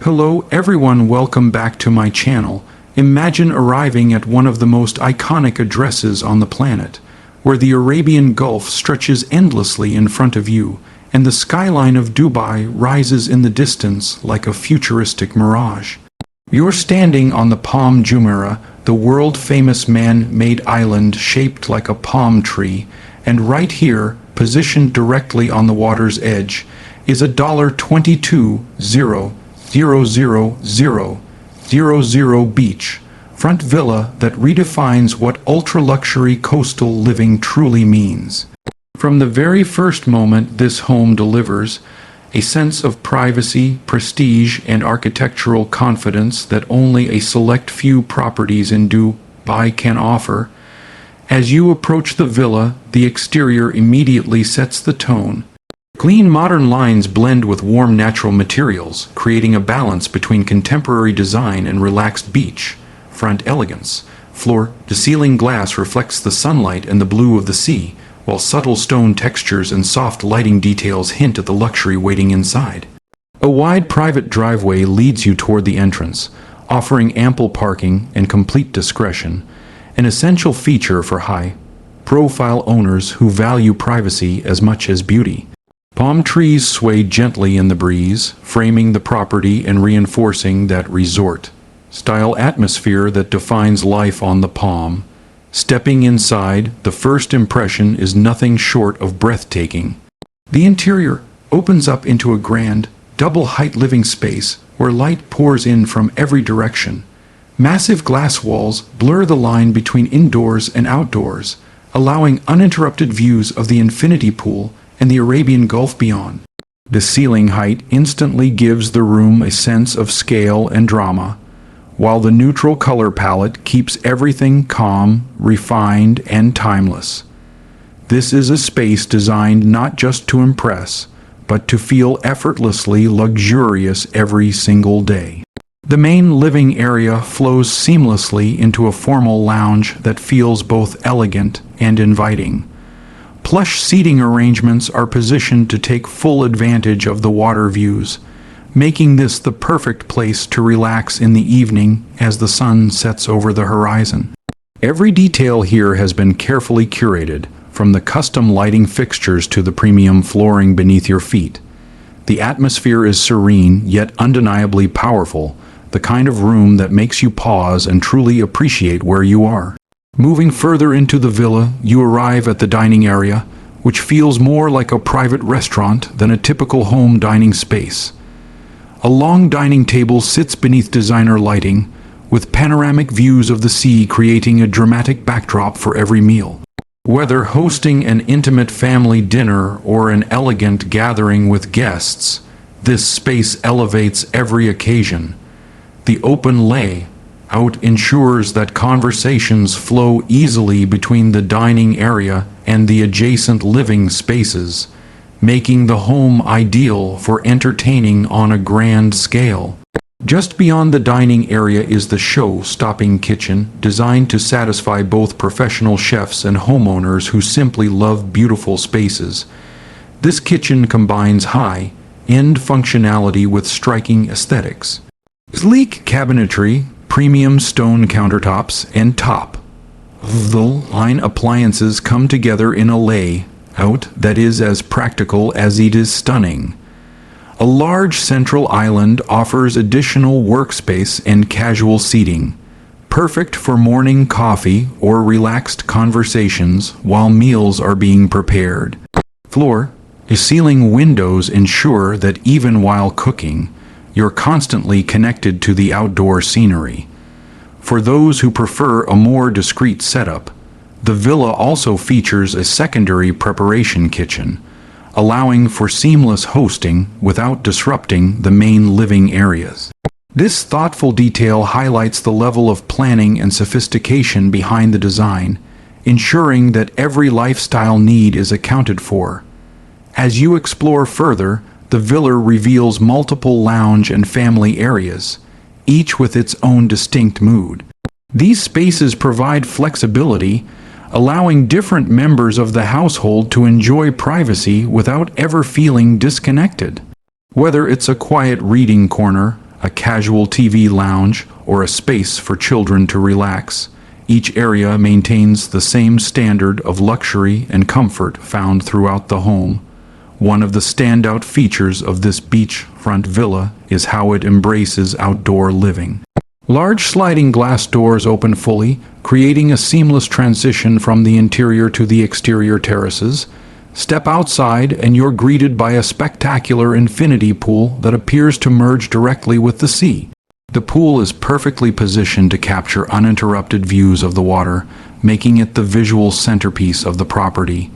Hello everyone, welcome back to my channel. Imagine arriving at one of the most iconic addresses on the planet, where the Arabian Gulf stretches endlessly in front of you, and the skyline of Dubai rises in the distance like a futuristic mirage. You're standing on the Palm Jumeirah, the world-famous man-made island shaped like a palm tree, and right here, positioned directly on the water's edge, is a $22,000,000 beachfront villa that redefines what ultra-luxury coastal living truly means. From the very first moment, this home delivers a sense of privacy, prestige, and architectural confidence that only a select few properties in Dubai can offer. As you approach the villa, the exterior immediately sets the tone. Clean modern lines blend with warm natural materials, creating a balance between contemporary design and relaxed beach-front elegance. Floor-to-ceiling glass reflects the sunlight and the blue of the sea, while subtle stone textures and soft lighting details hint at the luxury waiting inside. A wide private driveway leads you toward the entrance, offering ample parking and complete discretion, an essential feature for high-profile owners who value privacy as much as beauty. Palm trees sway gently in the breeze, framing the property and reinforcing that resort-style atmosphere that defines life on the Palm. Stepping inside, the first impression is nothing short of breathtaking. The interior opens up into a grand, double-height living space where light pours in from every direction. Massive glass walls blur the line between indoors and outdoors, allowing uninterrupted views of the infinity pool and the Arabian Gulf beyond. The ceiling height instantly gives the room a sense of scale and drama, while the neutral color palette keeps everything calm, refined, and timeless. This is a space designed not just to impress, but to feel effortlessly luxurious every single day. The main living area flows seamlessly into a formal lounge that feels both elegant and inviting. Plush seating arrangements are positioned to take full advantage of the water views, making this the perfect place to relax in the evening as the sun sets over the horizon. Every detail here has been carefully curated, from the custom lighting fixtures to the premium flooring beneath your feet. The atmosphere is serene yet undeniably powerful, the kind of room that makes you pause and truly appreciate where you are. Moving further into the villa, you arrive at the dining area, which feels more like a private restaurant than a typical home dining space. A long dining table sits beneath designer lighting, with panoramic views of the sea creating a dramatic backdrop for every meal. Whether hosting an intimate family dinner or an elegant gathering with guests, this space elevates every occasion. The open layout ensures that conversations flow easily between the dining area and the adjacent living spaces, making the home ideal for entertaining on a grand scale. Just beyond the dining area is the show-stopping kitchen, designed to satisfy both professional chefs and homeowners who simply love beautiful spaces. This kitchen combines high-end functionality with striking aesthetics. Sleek cabinetry, premium stone countertops, and top-of-the-line appliances come together in a layout that is as practical as it is stunning. A large central island offers additional workspace and casual seating, perfect for morning coffee or relaxed conversations while meals are being prepared. Floor-to-ceiling windows ensure that even while cooking, you're constantly connected to the outdoor scenery. For those who prefer a more discreet setup, the villa also features a secondary preparation kitchen, allowing for seamless hosting without disrupting the main living areas. This thoughtful detail highlights the level of planning and sophistication behind the design, ensuring that every lifestyle need is accounted for. As you explore further, the villa reveals multiple lounge and family areas, each with its own distinct mood. These spaces provide flexibility, allowing different members of the household to enjoy privacy without ever feeling disconnected. Whether it's a quiet reading corner, a casual TV lounge, or a space for children to relax. Each area maintains the same standard of luxury and comfort found throughout the home. One of the standout features of this beachfront villa is how it embraces outdoor living. Large sliding glass doors open fully, creating a seamless transition from the interior to the exterior terraces. Step outside and you're greeted by a spectacular infinity pool that appears to merge directly with the sea. The pool is perfectly positioned to capture uninterrupted views of the water, making it the visual centerpiece of the property.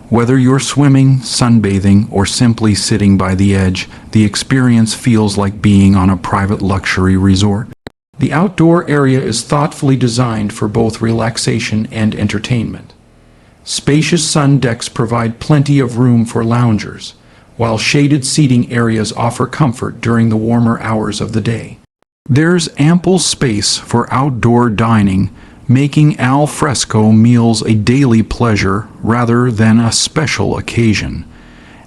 Whether you're swimming, sunbathing, or simply sitting by the edge, the experience feels like being on a private luxury resort. The outdoor area is thoughtfully designed for both relaxation and entertainment. Spacious sun decks provide plenty of room for loungers, while shaded seating areas offer comfort during the warmer hours of the day. There's ample space for outdoor dining, making al fresco meals a daily pleasure rather than a special occasion.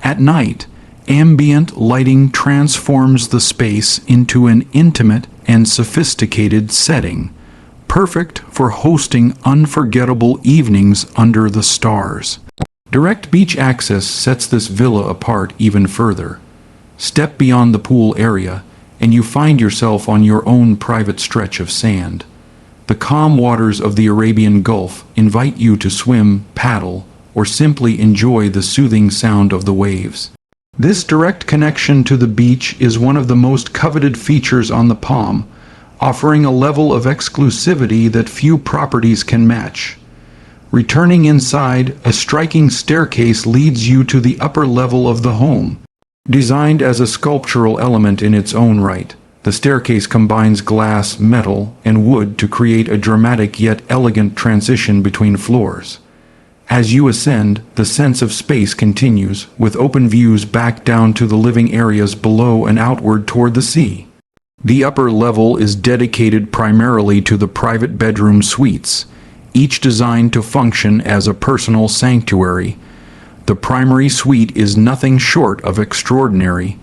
At night, ambient lighting transforms the space into an intimate and sophisticated setting, perfect for hosting unforgettable evenings under the stars. Direct beach access sets this villa apart even further. Step beyond the pool area, and you find yourself on your own private stretch of sand. The calm waters of the Arabian Gulf invite you to swim, paddle, or simply enjoy the soothing sound of the waves. This direct connection to the beach is one of the most coveted features on the Palm, offering a level of exclusivity that few properties can match. Returning inside, a striking staircase leads you to the upper level of the home. Designed as a sculptural element in its own right, the staircase combines glass, metal, and wood to create a dramatic yet elegant transition between floors. As you ascend, the sense of space continues, with open views back down to the living areas below and outward toward the sea. The upper level is dedicated primarily to the private bedroom suites, each designed to function as a personal sanctuary. The primary suite is nothing short of extraordinary.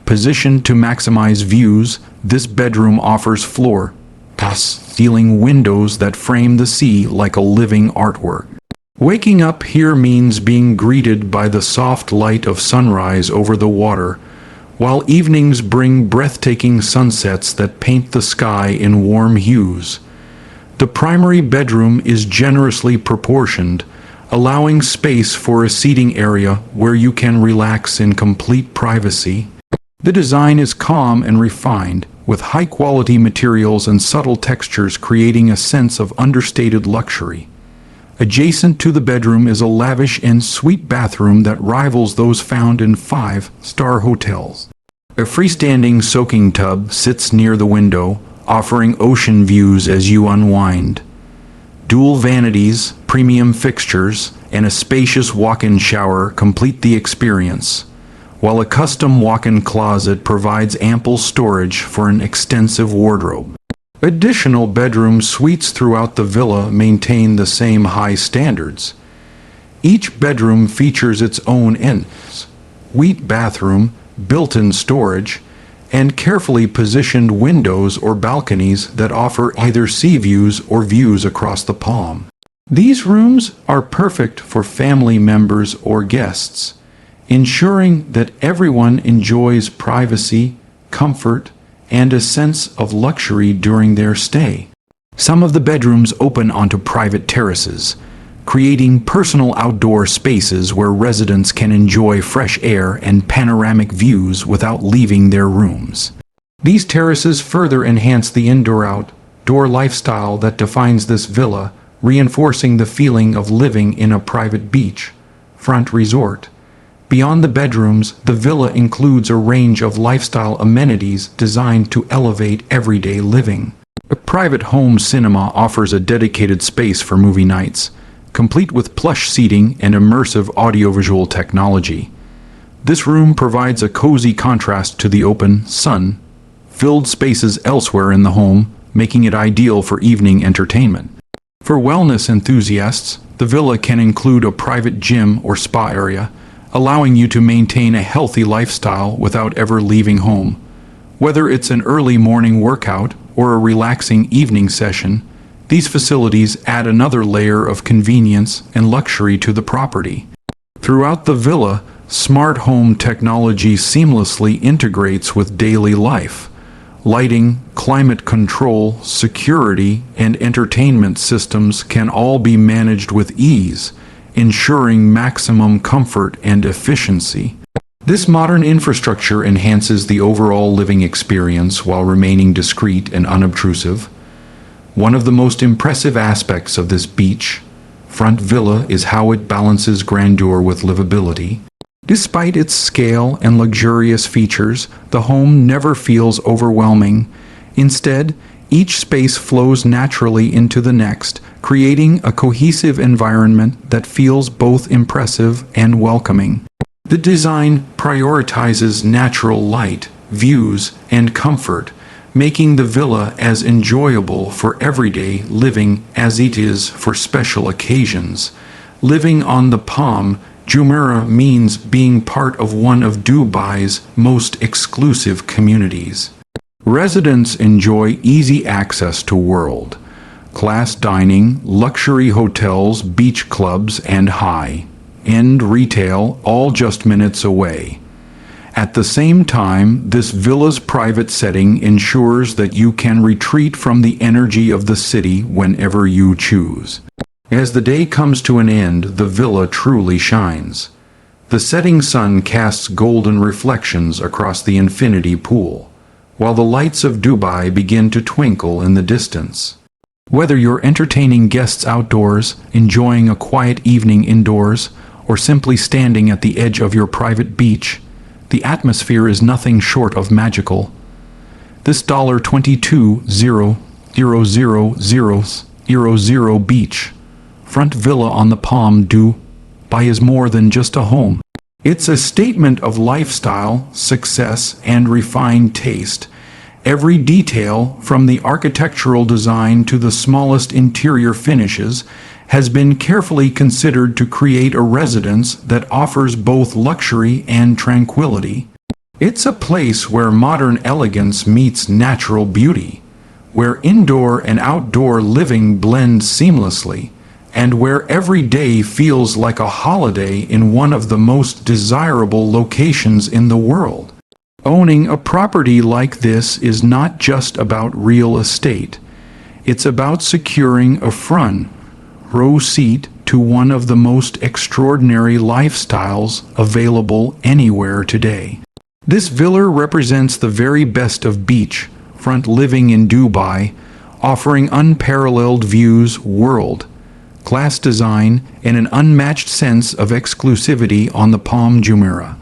Positioned to maximize views, this bedroom offers floor-to-ceiling windows that frame the sea like a living artwork. Waking up here means being greeted by the soft light of sunrise over the water, while evenings bring breathtaking sunsets that paint the sky in warm hues. The primary bedroom is generously proportioned, allowing space for a seating area where you can relax in complete privacy. The design is calm and refined, with high-quality materials and subtle textures creating a sense of understated luxury. Adjacent to the bedroom is a lavish and sweet bathroom that rivals those found in five-star hotels. A freestanding soaking tub sits near the window, offering ocean views as you unwind. Dual vanities, premium fixtures, and a spacious walk-in shower complete the experience, while a custom walk-in closet provides ample storage for an extensive wardrobe. Additional bedroom suites throughout the villa maintain the same high standards. Each bedroom features its own en-suite bathroom, built-in storage, and carefully positioned windows or balconies that offer either sea views or views across the Palm. These rooms are perfect for family members or guests, ensuring that everyone enjoys privacy, comfort, and a sense of luxury during their stay. Some of the bedrooms open onto private terraces, creating personal outdoor spaces where residents can enjoy fresh air and panoramic views without leaving their rooms. These terraces further enhance the indoor-outdoor lifestyle that defines this villa, reinforcing the feeling of living in a private beach-front resort. Beyond the bedrooms, the villa includes a range of lifestyle amenities designed to elevate everyday living. A private home cinema offers a dedicated space for movie nights, complete with plush seating and immersive audiovisual technology. This room provides a cozy contrast to the open, sun-filled spaces elsewhere in the home, making it ideal for evening entertainment. For wellness enthusiasts, the villa can include a private gym or spa area, allowing you to maintain a healthy lifestyle without ever leaving home. Whether it's an early morning workout or a relaxing evening session, these facilities add another layer of convenience and luxury to the property. Throughout the villa, smart home technology seamlessly integrates with daily life. Lighting, climate control, security, and entertainment systems can all be managed with ease, ensuring maximum comfort and efficiency. This modern infrastructure enhances the overall living experience while remaining discreet and unobtrusive. One of the most impressive aspects of this beach-front villa is how it balances grandeur with livability. Despite its scale and luxurious features, the home never feels overwhelming. Instead, each space flows naturally into the next, creating a cohesive environment that feels both impressive and welcoming. The design prioritizes natural light, views, and comfort, making the villa as enjoyable for everyday living as it is for special occasions. Living on the Palm Jumeirah means being part of one of Dubai's most exclusive communities. Residents enjoy easy access to world-class dining, luxury hotels, beach clubs, and high-end retail, all just minutes away. At the same time, this villa's private setting ensures that you can retreat from the energy of the city whenever you choose. As the day comes to an end, the villa truly shines. The setting sun casts golden reflections across the infinity pool, while the lights of Dubai begin to twinkle in the distance. Whether you're entertaining guests outdoors, enjoying a quiet evening indoors, or simply standing at the edge of your private beach, the atmosphere is nothing short of magical. This $22,000 beach-front villa on the Palm Dubai is more than just a home. It's a statement of lifestyle, success, and refined taste. Every detail, from the architectural design to the smallest interior finishes, has been carefully considered to create a residence that offers both luxury and tranquility. It's a place where modern elegance meets natural beauty, where indoor and outdoor living blend seamlessly, and where every day feels like a holiday in one of the most desirable locations in the world. Owning a property like this is not just about real estate. It's about securing a front row seat to one of the most extraordinary lifestyles available anywhere today. This villa represents the very best of beach-front living in Dubai, offering unparalleled views, world-class design, and an unmatched sense of exclusivity on the Palm Jumeirah.